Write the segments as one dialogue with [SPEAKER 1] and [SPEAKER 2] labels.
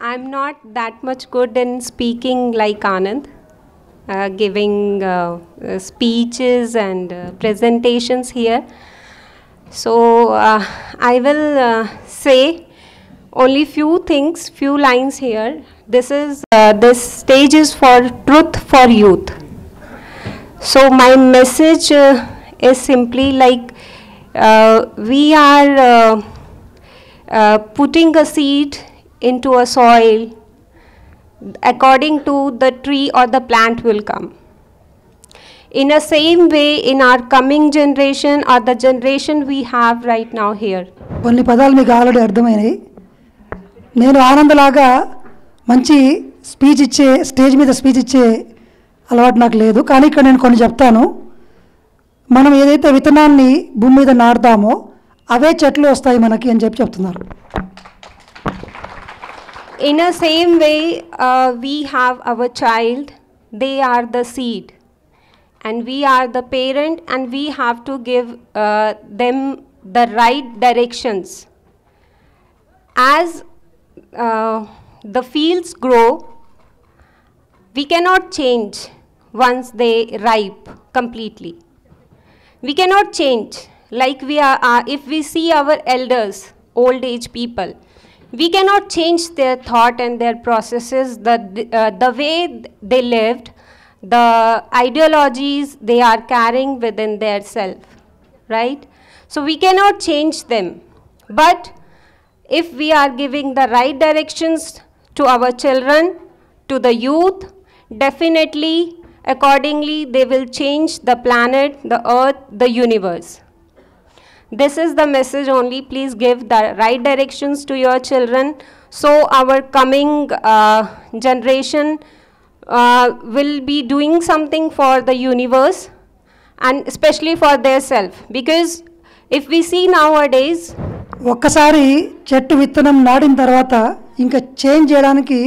[SPEAKER 1] I'm not that much good in speaking like Anand, giving speeches and presentations here. So I will say only few things, few lines here. This stage is for Truth for Youth. So my message is simply like we are putting a seed into a soil. According to the tree or the plant will come. In the same way, in our coming generation or the generation we have right now here.
[SPEAKER 2] కొన్ని పదాలు మీకు already అర్థమైనాయి. నేను ఆనందలాగా మంచి speech ఇచ్చే stage మీద speech ఇచ్చే అలవాటు నాకు లేదు, కానీ ఇక్కడ నేను కొన్ని చెప్తాను. మనం ఏదైతే విత్తనాన్ని భూమి మీద నాటుతామో అవే చెట్లు వస్తాయి మనకి అని చెప్తున్నారు.
[SPEAKER 1] In the same way, we have our child, they are the seed. And we are the parent and we have to give them the right directions. As the fields grow, we cannot change once they ripe completely. We cannot change. Like we are, if we see our elders, old age people, we cannot change their thought and their processes, the way they lived, the ideologies they are carrying within their self, right? So we cannot change them. But if we are giving the right directions to our children, to the youth, definitely, accordingly, they will change the planet, the earth, the universe. This is the message only. Please give the right directions to your children so our coming generation will be doing something for the universe and especially for their self. Because if we see nowadays,
[SPEAKER 2] ఒక్కసారి చెట్టు విత్తనం నాటిన తర్వాత ఇంకా change చేయడానికి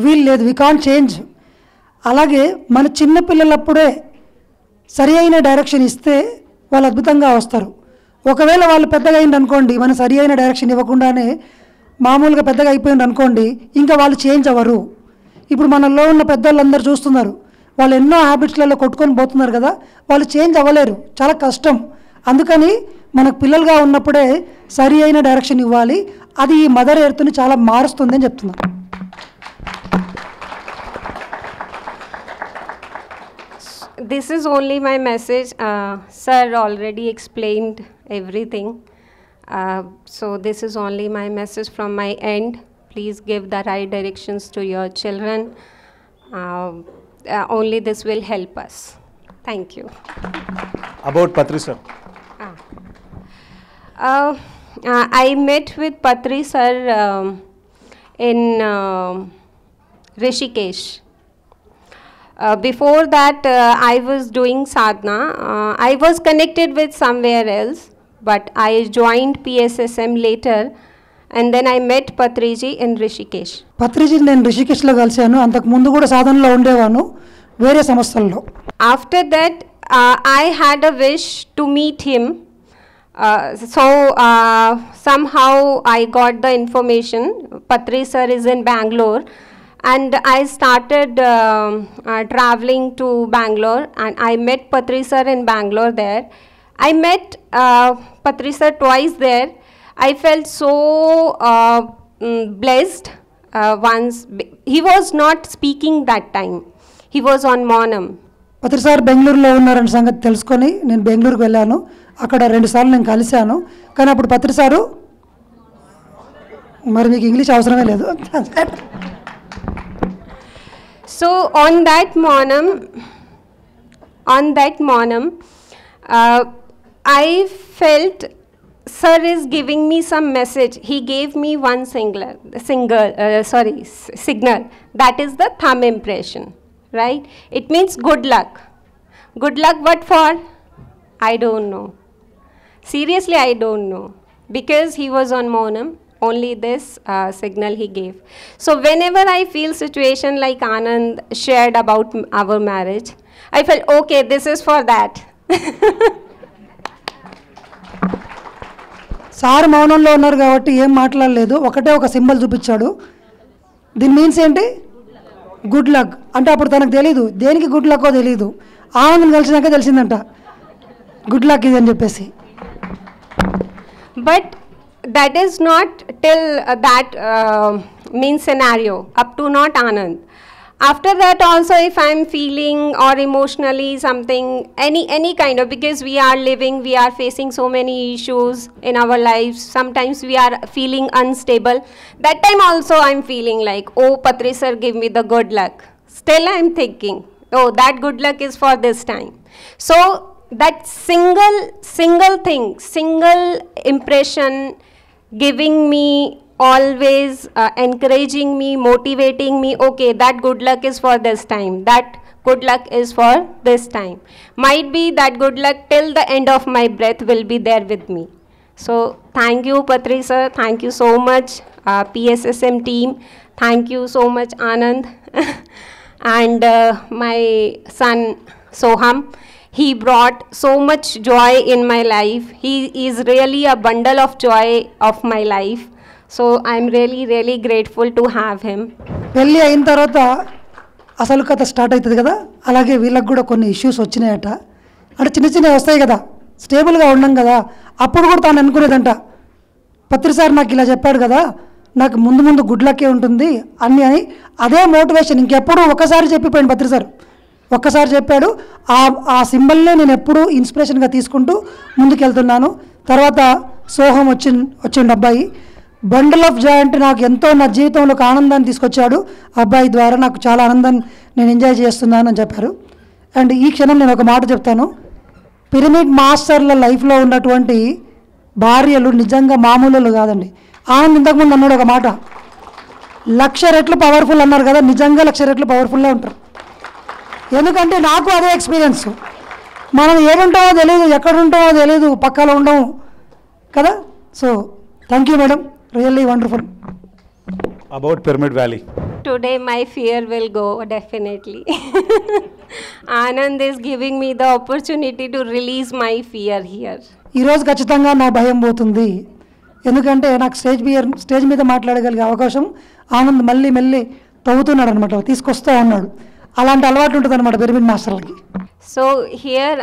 [SPEAKER 2] వీలు లేదు, we can't change. అలాగే మన చిన్న పిల్లలప్పుడే సరి అయిన డైరెక్షన్ ఇస్తే వాళ్ళు అద్భుతంగా వస్తారు. ఒకవేళ వాళ్ళు పెద్దగా అయింది అనుకోండి, మనం సరి అయిన డైరెక్షన్ ఇవ్వకుండానే మామూలుగా పెద్దగా అయిపోయింది అనుకోండి, ఇంకా వాళ్ళు చేంజ్ అవ్వరు. ఇప్పుడు మనలో ఉన్న పెద్దవాళ్ళందరూ చూస్తున్నారు, వాళ్ళు ఎన్నో హ్యాబిట్స్లలో కొట్టుకొని పోతున్నారు కదా, వాళ్ళు చేంజ్ అవ్వలేరు, చాలా కష్టం. అందుకని మనకు పిల్లలుగా ఉన్నప్పుడే సరి అయిన డైరెక్షన్ ఇవ్వాలి. అది ఈ మదర్ ఎర్త్ని చాలా మారుస్తుంది అని చెప్తున్నారు.
[SPEAKER 1] This is only my message. Sir already explained everything. So this is only my message from my end. Please give the right directions to your children. Only this will help us. Thank you.
[SPEAKER 3] About Patri sir.
[SPEAKER 1] I met with Patri sir in Rishikesh. Before that, I was doing sadhana. I was connected with somewhere else, but I joined PSSM later, and then I met Patriji in Rishikesh.
[SPEAKER 2] Patriji నేను రిషికేష్లో కలిశాను. అంతకు ముందు కూడా సాధనలో ఉండేవాను వేరే సంస్థల్లో.
[SPEAKER 1] After that, I had a wish to meet him. So somehow I got the information. Patri sir is in Bangalore. And I started traveling to Bangalore, and I met Patri sir in Bangalore there. I met Patri sir twice there. I felt so blessed. Once he was not speaking that time. He was on Maunam.
[SPEAKER 2] Patri sir బెంగళూరులో ఉన్నారని సంగతి తెలుసుకొని నేను బెంగళూరుకు వెళ్ళాను. అక్కడ 2 సార్లు నేను కలిశాను. కానీ అప్పుడు పత్రి సారు మరి మీకు ఇంగ్లీష్ అవసరమే లేదు.
[SPEAKER 1] So on that Maunam, I felt sir is giving me some message. He gave me one signal. That is the thumb impression, right? It means good luck. Good luck what for? I don't know. Seriously, I don't know. Because he was on Maunam. Only this signal he gave. So whenever I feel situation like Anand shared about our marriage, I felt, okay, this is for that.
[SPEAKER 2] Sir మౌనంలో ఉన్నారు కాబట్టి ఏం మాట్లాడలేదు, ఒకటే ఒక symbol చూపించాడు. దీని means ఏంటి? Good luck. అంటే అప్పుడు తనకు తెలీదు దేనికి గుడ్ లక్కో తెలీదు. ఆనందం కలిసినాక తెలిసిందంట గుడ్ లక్ ఇది అని చెప్పేసి.
[SPEAKER 1] But that is not till that mean scenario, up to not Anand. After that also, if I am feeling or emotionally something, any kind of, because we are living, we are facing so many issues in our lives, sometimes we are feeling unstable. That time also I am feeling like, oh Patri sir, give me the good luck. Still I am thinking, oh that good luck is for this time. So that single thing, single impression, giving me always encouraging me, motivating me, okay that good luck is for this time, that good luck is for this time. Might be that good luck till the end of my breath will be there with me. So thank you Patri sir, thank you so much PSSM team, thank you so much Anand and my son Soham. He brought so much joy in my life. He is really a bundle of joy of my life. So I am really grateful to have him.
[SPEAKER 2] పెళ్ళి అయిన తర్వాత అసలు కథ start అవుతుంది కదా, అలాగే వీళ్ళకి కూడా కొన్ని ఇష్యూస్ వచ్చినాయట. అంటే చిన్నవి వస్తాయి కదా, స్టేబుల్గా ఉన్నాం కదా. అప్పుడు కూడా తాను అనుకునేదంట, పత్రి సార్ నాకు ఇలా చెప్పాడు కదా, నాకు ముందు గుడ్ లక్కే ఉంటుంది అని. అదే మోటివేషన్ ఇంకెప్పుడు ఒకసారి చెప్పిపోయాడు పత్రి సార్. ఒక్కసారి చెప్పాడు, ఆ సింబల్నే నేను ఎప్పుడూ ఇన్స్పిరేషన్గా తీసుకుంటూ ముందుకెళ్తున్నాను. తర్వాత సోహం వచ్చిండు అబ్బాయి. బండల్ ఆఫ్ జాయ్ అంటే నాకు ఎంతో నా జీవితంలో ఒక ఆనందాన్ని తీసుకొచ్చాడు అబ్బాయి ద్వారా. నాకు చాలా ఆనందాన్ని నేను ఎంజాయ్ చేస్తున్నాను అని చెప్పారు. అండ్ ఈ క్షణం నేను ఒక మాట చెప్తాను, పిరమిడ్ మాస్టర్ల లైఫ్లో ఉన్నటువంటి భార్యలు నిజంగా మామూలు కాదండి. ఆనంద్ ఇంతకుముందు అన్నాడు ఒక మాట, 1,00,000 రెట్లు పవర్ఫుల్ అన్నారు కదా, నిజంగా 1,00,000 రెట్లు పవర్ఫుల్గా ఉంటారు. ఎందుకంటే నాకు అదే ఎక్స్పీరియన్స్. మనం ఏడుంటామో తెలియదు, ఎక్కడ ఉంటామో తెలియదు, పక్కలో ఉండము కదా. So thank you madam, really wonderful.
[SPEAKER 3] About Pyramid Valley.
[SPEAKER 1] Today my fear will go definitely. Anand is giving me the opportunity to release my fear here.
[SPEAKER 2] ఈరోజు ఖచ్చితంగా నా భయం పోతుంది. ఎందుకంటే నాకు స్టేజ్ మీద మాట్లాడగలిగే అవకాశం ఆనంద్ మళ్ళీ తవ్వుతున్నాడు అనమాట, తీసుకొస్తా ఉన్నాడు. అలాంటి అలవాటు ఉంటుంది అనమాట pyramid మాస్టర్లకి.
[SPEAKER 1] So here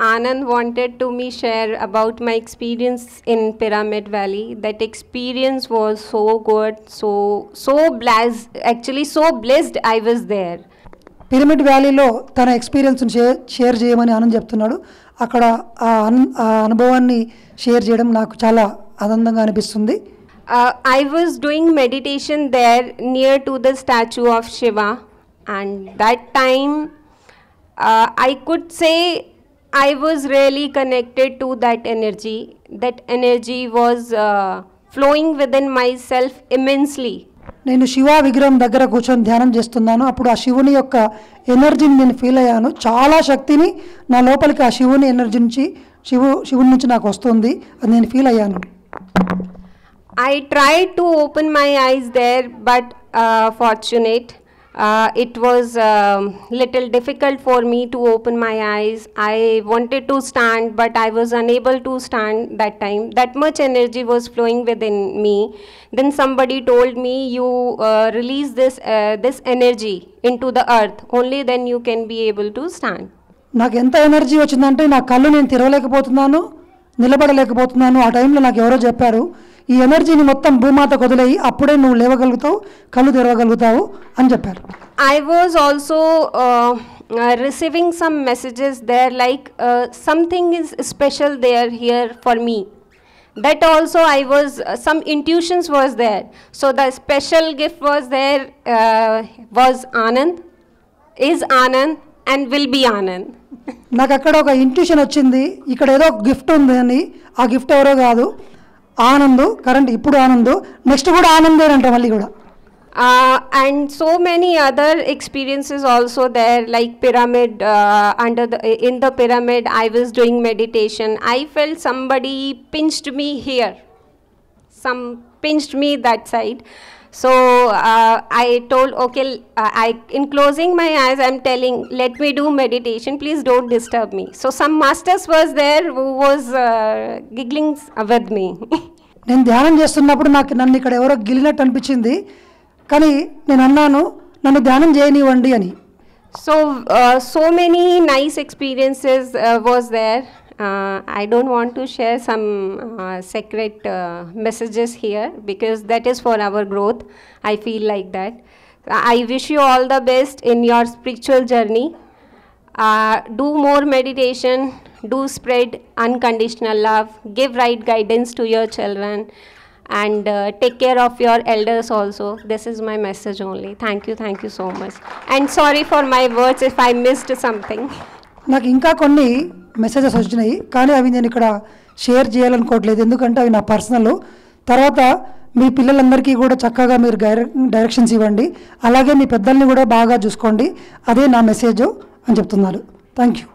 [SPEAKER 1] Anand wanted to me share about my experience in Pyramid Valley. That experience was so good, so blessed, actually so blessed I was there.
[SPEAKER 2] Pyramid వ్యాలీలో తన ఎక్స్పీరియన్స్ని షేర్ చేయమని ఆనంద్ చెప్తున్నాడు. అక్కడ ఆ అనుభవాన్ని షేర్ చేయడం నాకు చాలా ఆనందంగా అనిపిస్తుంది.
[SPEAKER 1] I was doing meditation there near to the statue of Shiva, and that time I could say I was really connected to that energy. That energy was flowing within myself immensely.
[SPEAKER 2] నేను శివ విగ్రహం దగ్గర కూర్చొని ధ్యానం చేస్తున్నాను. అప్పుడు ఆ శివుని యొక్క ఎనర్జీని నేను ఫీల్ అయ్యాను. చాలా శక్తిని నా లోపలికి ఆ శివుని ఎనర్జీ నుంచి శివుని నుంచి నాకు వస్తుంది, అది నేను ఫీల్ అయ్యాను.
[SPEAKER 1] I tried to open my eyes there, but fortunate. It was little difficult for me to open my eyes. I wanted to stand, but I was unable to stand that time. That much energy was flowing within me. Then somebody told me, you release this energy into the earth. Only then you can be able to stand.
[SPEAKER 2] నాకు ఎంత energy వచ్చిందంటే నా కళ్ళు నేను తెరవలేకపోతున్నాను, నిలబడలేకపోతున్నాను. ఆ టైంలో నాకు ఎవరో చెప్పారు, ఈ ఎనర్జీని మొత్తం భూమాతకు వదిలేయి, అప్పుడే నువ్వు లేవగలుగుతావు, కళ్ళు తెరవగలుగుతావు అని చెప్పారు.
[SPEAKER 1] I was also receiving some messages there, like something is special here for me. That also I was, some intuitions was there. So the special gift was there, was Anand, is Anand and will be Anand.
[SPEAKER 2] నాకు అక్కడ ఒక intuition వచ్చింది, ఇక్కడ ఏదో gift ఉంది అని. ఆ gift ఎవరో కాదు, ఆనంద్. కరెంట్ ఇప్పుడు ఆనంద్, నెక్స్ట్ కూడా ఆనందేనంట మళ్ళీ కూడా.
[SPEAKER 1] And so many other experiences also there, like pyramid, in the pyramid I was doing meditation. I felt somebody pinched me here, some pinched me that side. So I told, okay, in closing my eyes I'm telling, let me do meditation, please don't disturb me. So some masters was there who was giggling with me.
[SPEAKER 2] నేను ధ్యానం చేస్తున్నప్పుడు నన్ను ఇక్కడ ఎవరో గిలినట్టు అనిపించింది. కానీ నేను అన్నాను నన్ను ధ్యానం చేయనివ్వండి అని.
[SPEAKER 1] So many nice experiences was there. I don't want to share some secret messages here because that is for our growth. I feel like that. I wish you all the best in your spiritual journey. Do more meditation, do spread unconditional love, give right guidance to your children, and take care of your elders also. This is my message only. Thank you so much. And sorry for my words if I missed something.
[SPEAKER 2] నాకు ఇంకా కొన్ని messages వచ్చినాయి కానీ అవి నేను ఇక్కడ share చేయాలనుకోవట్లేదు, ఎందుకంటే అవి నా పర్సనల్. తర్వాత మీ పిల్లలందరికీ కూడా చక్కగా మీరు డైరెక్షన్స్ ఇవ్వండి, అలాగే మీ పెద్దల్ని కూడా బాగా చూసుకోండి, అదే నా మెసేజ్ అని చెప్తున్నారు. Thank you.